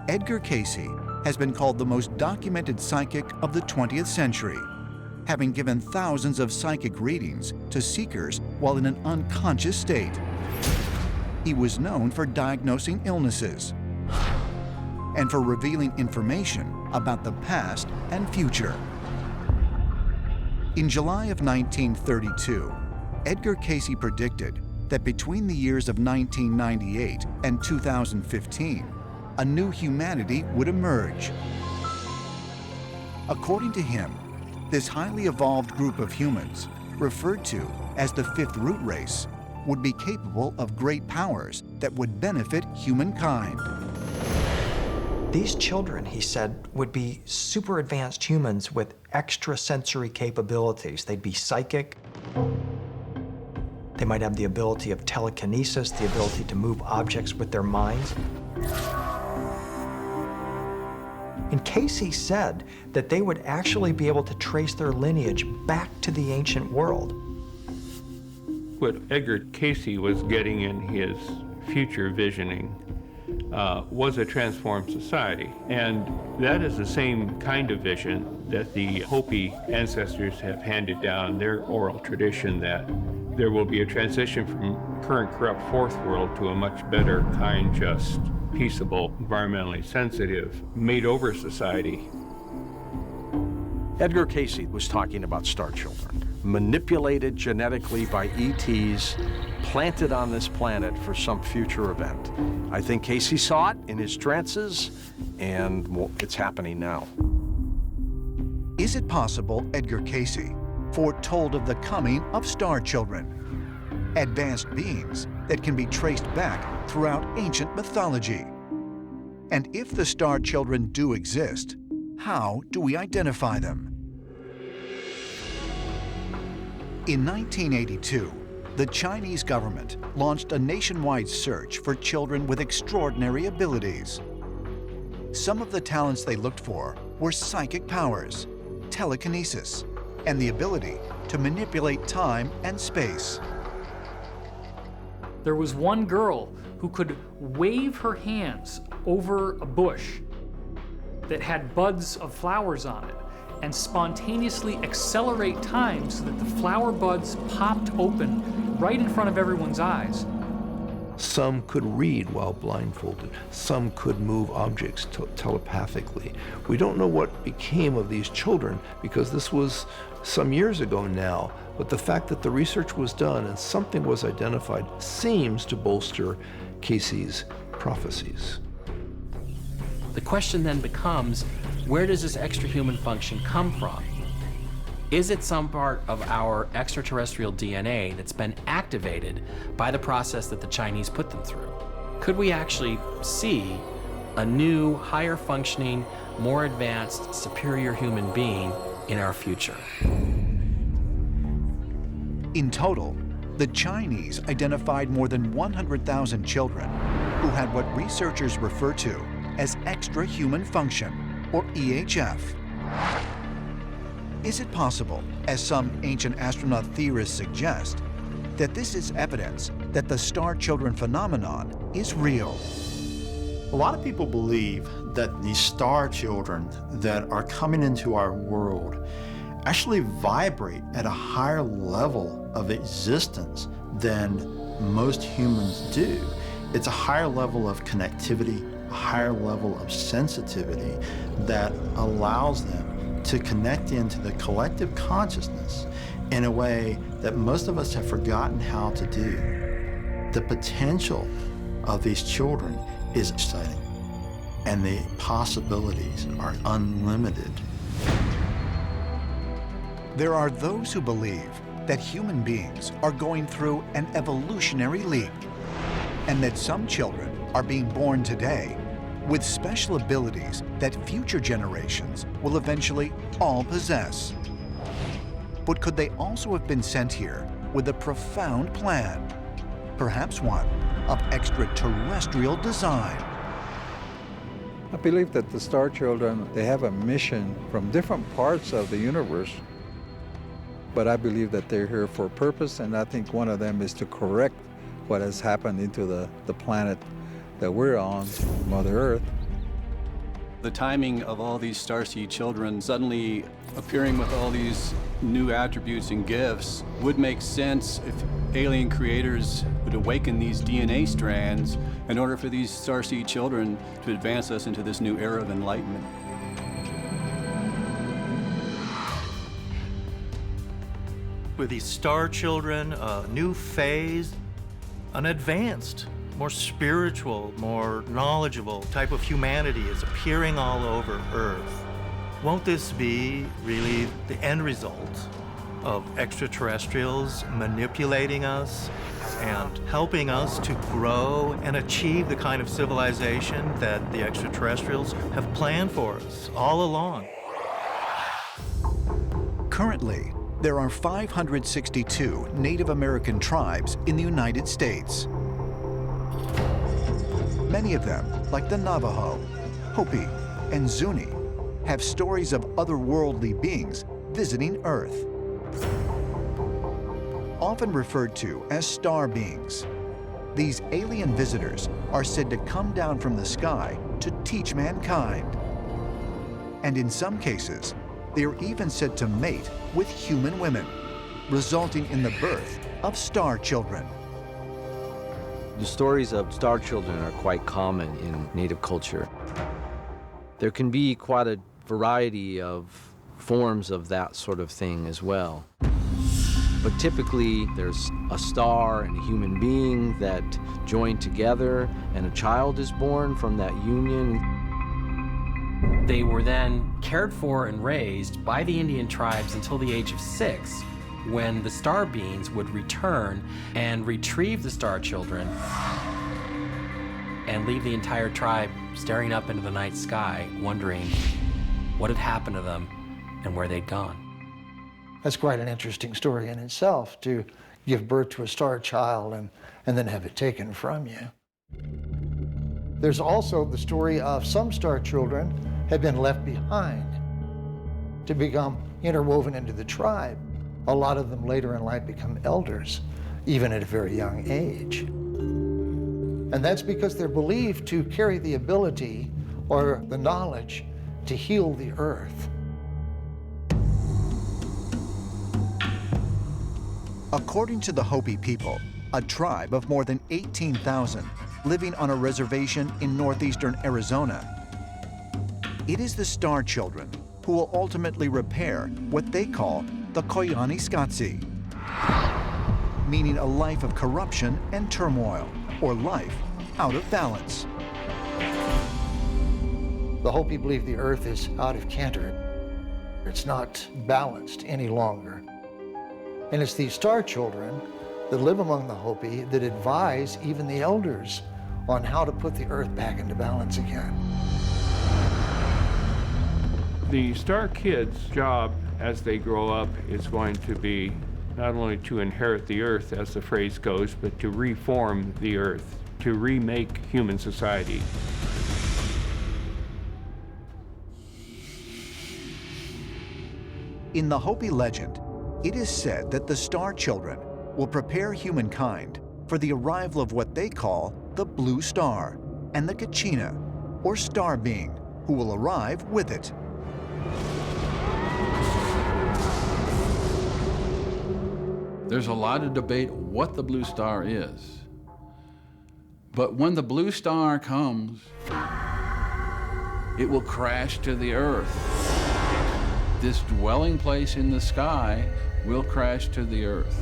Edgar Cayce has been called the most documented psychic of the 20th century, having given thousands of psychic readings to seekers while in an unconscious state. He was known for diagnosing illnesses and for revealing information about the past and future. In July of 1932, Edgar Cayce predicted that between the years of 1998 and 2015, a new humanity would emerge. According to him, this highly evolved group of humans, referred to as the fifth root race, would be capable of great powers that would benefit humankind. These children, he said, would be super advanced humans with extrasensory capabilities. They'd be psychic. They might have the ability of telekinesis, the ability to move objects with their minds. And Cayce said that they would actually be able to trace their lineage back to the ancient world. What Edgar Cayce was getting in his future visioning was a transformed society. And that is the same kind of vision that the Hopi ancestors have handed down, their oral tradition, that there will be a transition from current corrupt fourth world to a much better, kind, just, peaceable, environmentally sensitive, made-over society. Edgar Cayce was talking about star children, manipulated genetically by ETs, planted on this planet for some future event. I think Cayce saw it in his trances, and well, it's happening now. Is it possible Edgar Cayce foretold of the coming of star children, advanced beings that can be traced back throughout ancient mythology? And if the star children do exist, how do we identify them? In 1982, the Chinese government launched a nationwide search for children with extraordinary abilities. Some of the talents they looked for were psychic powers, telekinesis, and the ability to manipulate time and space. There was one girl who could wave her hands over a bush that had buds of flowers on it and spontaneously accelerate time so that the flower buds popped open right in front of everyone's eyes. Some could read while blindfolded. Some could move objects telepathically. We don't know what became of these children because this was some years ago now, but the fact that the research was done and something was identified seems to bolster Cayce's prophecies. The question then becomes, where does this extrahuman function come from? Is it some part of our extraterrestrial DNA that's been activated by the process that the Chinese put them through? Could we actually see a new, higher functioning, more advanced, superior human being in our future? In total, the Chinese identified more than 100,000 children who had what researchers refer to as extra-human function, or EHF. Is it possible, as some ancient astronaut theorists suggest, that this is evidence that the star children phenomenon is real? A lot of people believe that these star children that are coming into our world actually vibrate at a higher level of existence than most humans do. It's a higher level of connectivity, a higher level of sensitivity that allows them to connect into the collective consciousness in a way that most of us have forgotten how to do. The potential of these children is exciting, and the possibilities are unlimited. There are those who believe that human beings are going through an evolutionary leap, and that some children are being born today with special abilities that future generations will eventually all possess. But could they also have been sent here with a profound plan, perhaps one of extraterrestrial design? I believe that the star children, they have a mission from different parts of the universe, but I believe that they're here for a purpose, and I think one of them is to correct what has happened into the planet that we're on, Mother Earth. The timing of all these starseed children suddenly appearing with all these new attributes and gifts would make sense if alien creators would awaken these DNA strands in order for these starseed children to advance us into this new era of enlightenment. With these star children, a new phase, an advanced, more spiritual, more knowledgeable type of humanity is appearing all over Earth. Won't this be really the end result of extraterrestrials manipulating us and helping us to grow and achieve the kind of civilization that the extraterrestrials have planned for us all along? Currently, there are 562 Native American tribes in the United States. Many of them, like the Navajo, Hopi, and Zuni, have stories of otherworldly beings visiting Earth. Often referred to as star beings, these alien visitors are said to come down from the sky to teach mankind. And in some cases, they are even said to mate with human women, resulting in the birth of star children. The stories of star children are quite common in Native culture. There can be quite a variety of forms of that sort of thing as well. But typically, there's a star and a human being that join together, and a child is born from that union. They were then cared for and raised by the Indian tribes until the age of 6, when the star beings would return and retrieve the star children and leave the entire tribe staring up into the night sky, wondering what had happened to them and where they'd gone. That's quite an interesting story in itself, to give birth to a star child and then have it taken from you. There's also the story of some star children had been left behind to become interwoven into the tribe. A lot of them later in life become elders, even at a very young age. And that's because they're believed to carry the ability or the knowledge to heal the earth. According to the Hopi people, a tribe of more than 18,000 living on a reservation in northeastern Arizona, it is the star children who will ultimately repair what they call the Koyani Skatsi, meaning a life of corruption and turmoil, or life out of balance. The Hopi believe the earth is out of canter. It's not balanced any longer. And it's these star children that live among the Hopi that advise even the elders on how to put the earth back into balance again. The star kids' job as they grow up is going to be not only to inherit the earth, as the phrase goes, but to reform the earth, to remake human society. In the Hopi legend, it is said that the star children will prepare humankind for the arrival of what they call the blue star and the Kachina, or star being, who will arrive with it. There's a lot of debate what the blue star is. But when the blue star comes, it will crash to the earth. This dwelling place in the sky will crash to the earth.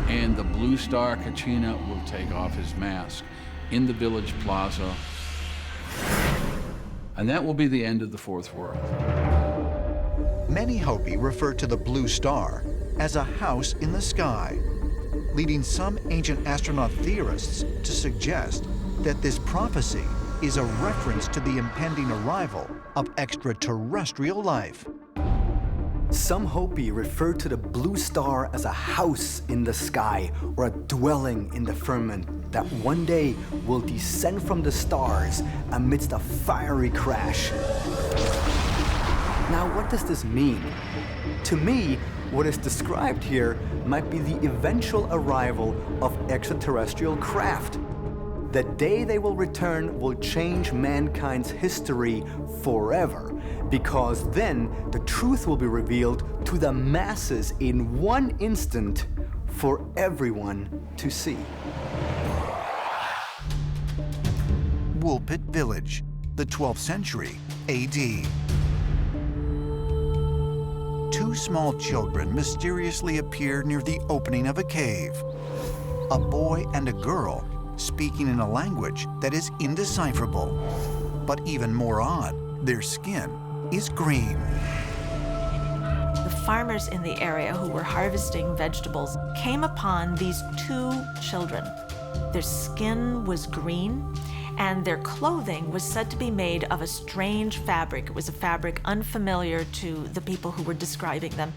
And the blue star Kachina will take off his mask in the village plaza. And that will be the end of the fourth world. Many Hopi refer to the blue star as a house in the sky, leading some ancient astronaut theorists to suggest that this prophecy is a reference to the impending arrival of extraterrestrial life. Some Hopi refer to the blue star as a house in the sky or a dwelling in the firmament that one day will descend from the stars amidst a fiery crash. Now, what does this mean? To me, what is described here might be the eventual arrival of extraterrestrial craft. The day they will return will change mankind's history forever, because then the truth will be revealed to the masses in one instant for everyone to see. Woolpit Village, the 12th century AD. Two small children mysteriously appear near the opening of a cave. A boy and a girl speaking in a language that is indecipherable. But even more odd, their skin is green. The farmers in the area who were harvesting vegetables came upon these two children. Their skin was green, and their clothing was said to be made of a strange fabric. It was a fabric unfamiliar to the people who were describing them.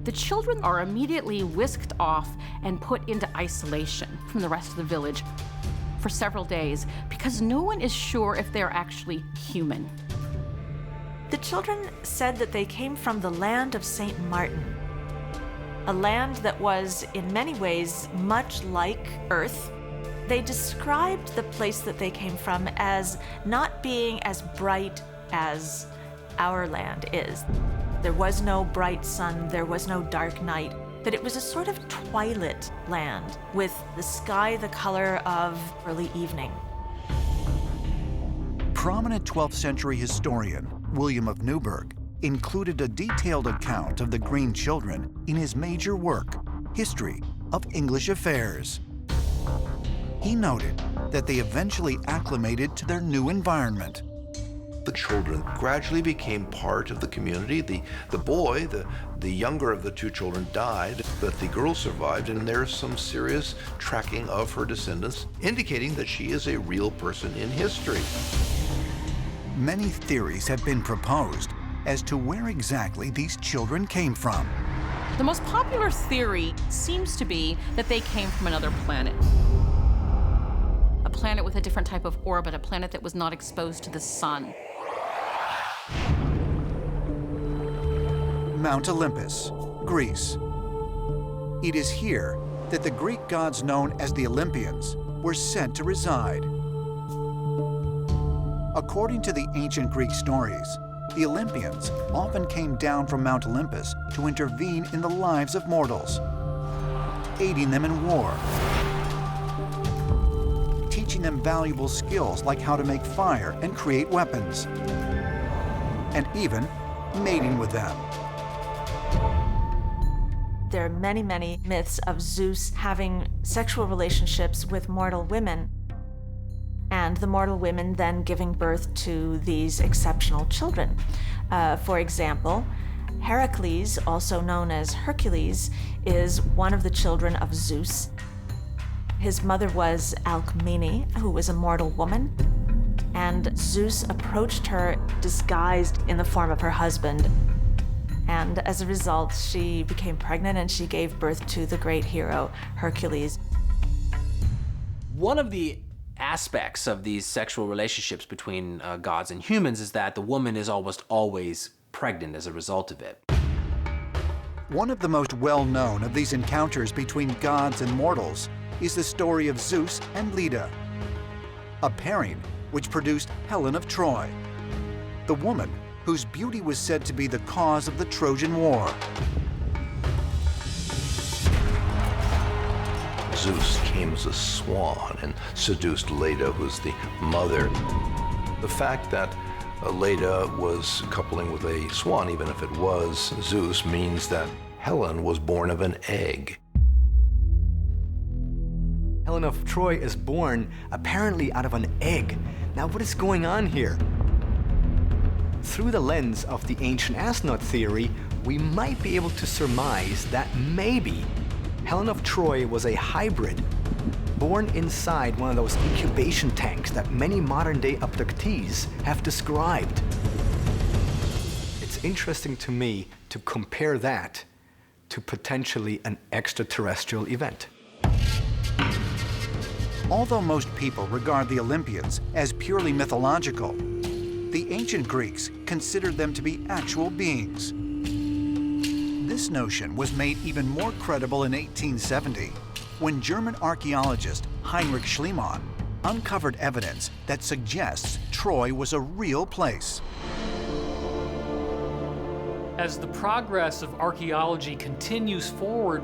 The children are immediately whisked off and put into isolation from the rest of the village for several days because no one is sure if they're actually human. The children said that they came from the land of St. Martin, a land that was in many ways much like Earth. They described the place that they came from as not being as bright as our land is. There was no bright sun, there was no dark night, but it was a sort of twilight land with the sky the color of early evening. Prominent 12th century historian William of Newburgh included a detailed account of the Green Children in his major work, History of English Affairs. He noted that they eventually acclimated to their new environment. The children gradually became part of the community. The boy, the younger of the two children, died, but the girl survived, and there's some serious tracking of her descendants, indicating that she is a real person in history. Many theories have been proposed as to where exactly these children came from. The most popular theory seems to be that they came from another planet. A planet with a different type of orbit, a planet that was not exposed to the sun. Mount Olympus, Greece. It is here that the Greek gods known as the Olympians were said to reside. According to the ancient Greek stories, the Olympians often came down from Mount Olympus to intervene in the lives of mortals, aiding them in war, teaching them valuable skills like how to make fire and create weapons, and even mating with them. There are many, many myths of Zeus having sexual relationships with mortal women, and the mortal women then giving birth to these exceptional children. For example, Heracles, also known as Hercules, is one of the children of Zeus. His mother was Alcmene, who was a mortal woman, and Zeus approached her disguised in the form of her husband. And as a result, she became pregnant and she gave birth to the great hero, Hercules. One of the aspects of these sexual relationships between gods and humans is that the woman is almost always pregnant as a result of it. One of the most well-known of these encounters between gods and mortals is the story of Zeus and Leda, a pairing which produced Helen of Troy, the woman whose beauty was said to be the cause of the Trojan War. Zeus came as a swan and seduced Leda, who's the mother. The fact that Leda was coupling with a swan, even if it was Zeus, means that Helen was born of an egg. Helen of Troy is born apparently out of an egg. Now, what is going on here? Through the lens of the ancient astronaut theory, we might be able to surmise that maybe Helen of Troy was a hybrid born inside one of those incubation tanks that many modern-day abductees have described. It's interesting to me to compare that to potentially an extraterrestrial event. Although most people regard the Olympians as purely mythological, the ancient Greeks considered them to be actual beings. This notion was made even more credible in 1870, when German archaeologist Heinrich Schliemann uncovered evidence that suggests Troy was a real place. As the progress of archaeology continues forward,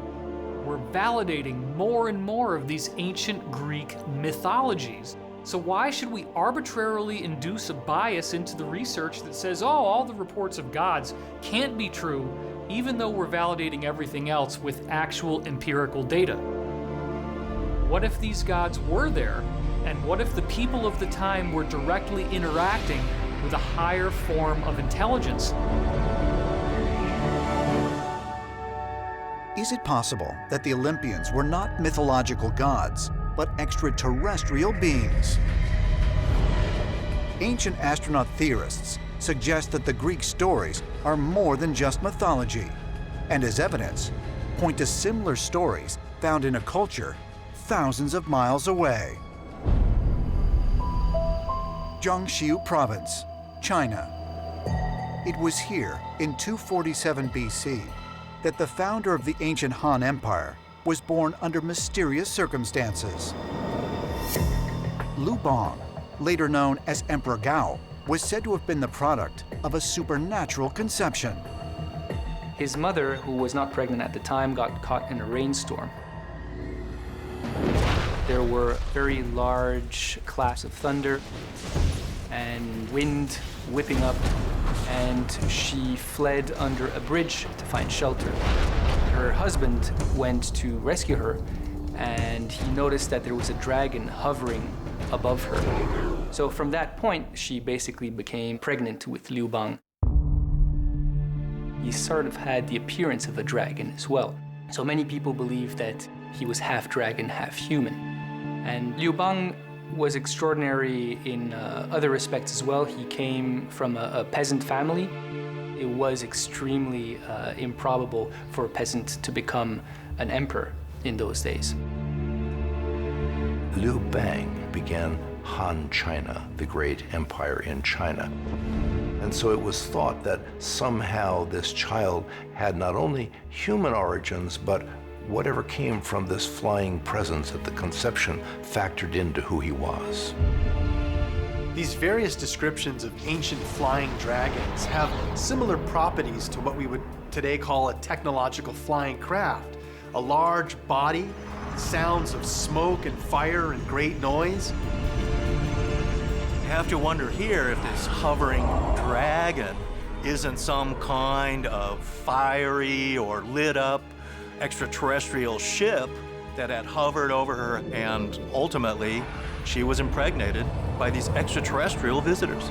we're validating more and more of these ancient Greek mythologies. So why should we arbitrarily induce a bias into the research that says, oh, all the reports of gods can't be true, even though we're validating everything else with actual empirical data? What if these gods were there? And what if the people of the time were directly interacting with a higher form of intelligence? Is it possible that the Olympians were not mythological gods, but extraterrestrial beings? Ancient astronaut theorists suggest that the Greek stories are more than just mythology, and as evidence, point to similar stories found in a culture thousands of miles away. Jiangsu Province, China. It was here in 247 BC that the founder of the ancient Han Empire was born under mysterious circumstances. Liu Bang, later known as Emperor Gao, was said to have been the product of a supernatural conception. His mother, who was not pregnant at the time, got caught in a rainstorm. There were very large claps of thunder and wind whipping up, and she fled under a bridge to find shelter. Her husband went to rescue her, and he noticed that there was a dragon hovering above her. So from that point, she basically became pregnant with Liu Bang. He sort of had the appearance of a dragon as well. So many people believe that he was half dragon, half human. And Liu Bang was extraordinary in other respects as well. He came from a peasant family. It was extremely improbable for a peasant to become an emperor in those days. Liu Bang began Han China, the great empire in China. And so it was thought that somehow this child had not only human origins, but whatever came from this flying presence at the conception factored into who he was. These various descriptions of ancient flying dragons have similar properties to what we would today call a technological flying craft. A large body, sounds of smoke and fire and great noise. You have to wonder here if this hovering dragon isn't some kind of fiery or lit up extraterrestrial ship that had hovered over her, and ultimately she was impregnated by these extraterrestrial visitors.